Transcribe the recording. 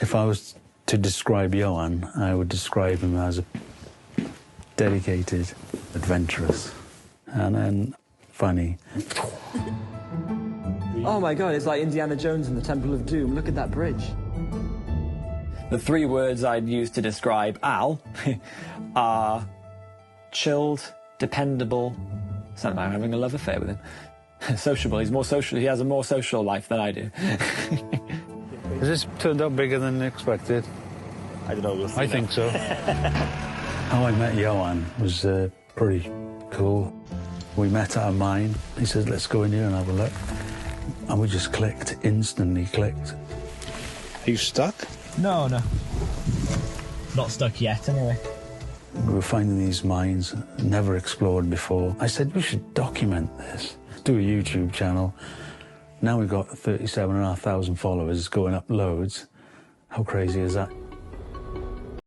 If I was to describe Ioan, I would describe him as a dedicated, adventurous, and then funny. Oh my God, it's like Indiana Jones in the Temple of Doom. Look at that bridge. The 3 words I'd use to describe Al are chilled, dependable. Sound like I'm having a love affair with him. Sociable. He's more social. He has a more social life than I do. Has this turned out bigger than expected? I don't know. We'll see. I think so. How I met Ioan was pretty cool. We met at a mine. He said, let's go in here and have a look. And we just clicked, instantly clicked. Are you stuck? No. Not stuck yet, anyway. We were finding these mines never explored before. I said, we should document this. Do a YouTube channel. Now we've got 37,500 followers, going up loads. How crazy is that?